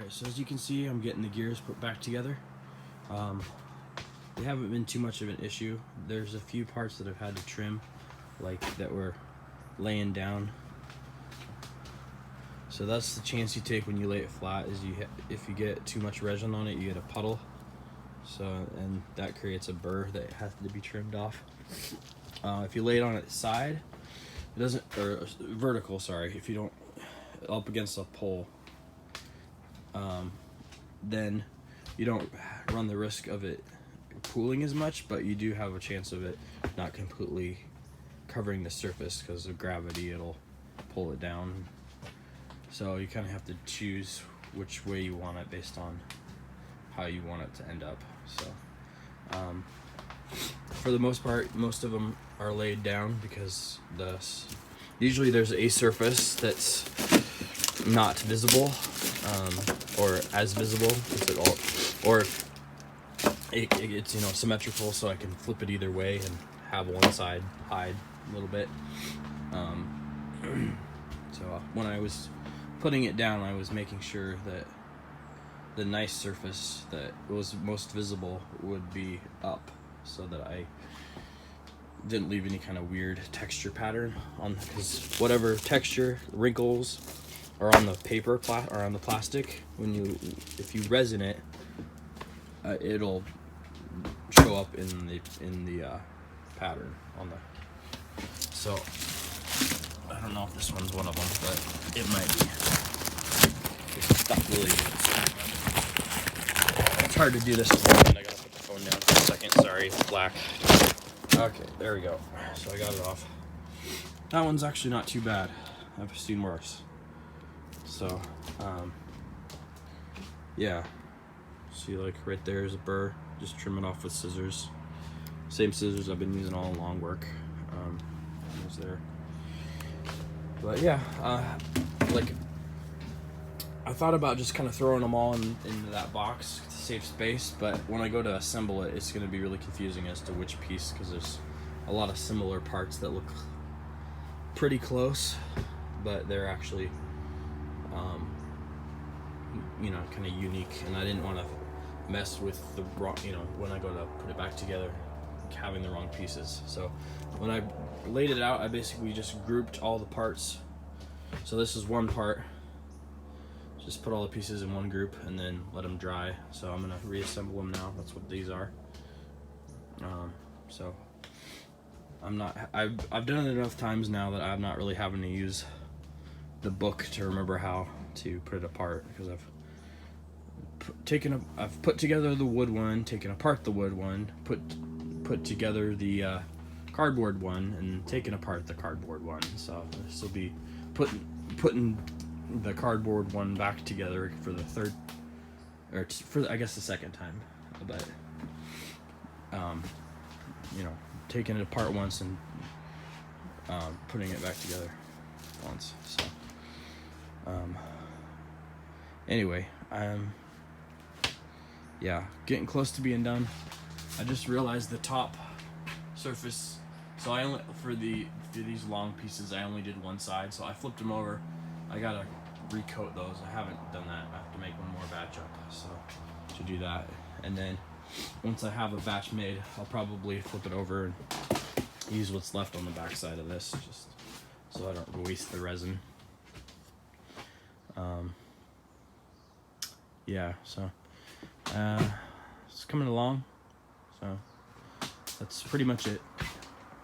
Alright, so as you can see, I'm getting the gears put back together. They haven't been too much of an issue. There's a few parts that I've had to trim, like that were laying down. So that's the chance you take when you lay it flat, is if you get too much resin on it, you get a puddle. So, and that creates a burr that has to be trimmed off. If you lay it on its side, it doesn't, or vertical, sorry, if you don't, up against a pole, then you don't run the risk of it pooling as much, but you do have a chance of it not completely covering the surface because of gravity. It'll pull it down. So you kind of have to choose which way you want it based on how you want it to end up. So for the most part, most of them are laid down because usually there's a surface that's not visible, or as visible as it all, or it's, you know, symmetrical, so I can flip it either way and have one side hide a little bit. So when I was putting it down, I was making sure that the nice surface that was most visible would be up, so that I didn't leave any kind of weird texture pattern on, because whatever texture, wrinkles are on the paper or on the plastic, if you resin it, it'll show up in the pattern on the. So I don't know if this one's one of them, but it might be. It's stuck really. It's hard to do this and I gotta put the phone down for a second. Sorry, it's black. Okay, there we go. So I got it off. That one's actually not too bad. I've seen worse. So, yeah. See, like right there is a burr. Just trim it off with scissors. Same scissors I've been using all along work. Was there. But yeah, like I thought about just kind of throwing them all into that box to save space, but when I go to assemble it, it's going to be really confusing as to which piece, because there's a lot of similar parts that look pretty close, but they're actually, you know, kind of unique, and I didn't want to mess with the wrong, you know, when I go to put it back together, having the wrong pieces. So when I laid it out, I basically just grouped all the parts. So this is one part. Just put all the pieces in one group and then let them dry. So I'm gonna reassemble them now. That's what these are. So I've done it enough times now that I'm not really having to use the book to remember how to put it apart, because I've put together the wood one, taken apart the wood one, put together the cardboard one, and taken apart the cardboard one. So this will be putting the cardboard one back together for the third, or for I guess the second time. But you know, taking it apart once and putting it back together once. So anyway, yeah, getting close to being done. I just realized the top surface, so I only, for these long pieces, I only did one side, so I flipped them over. I gotta recoat those. I haven't done that. I have to make one more batch up, so to do that. And then once I have a batch made, I'll probably flip it over and use what's left on the back side of this, just so I don't waste the resin. Yeah, so it's coming along, so that's pretty much it.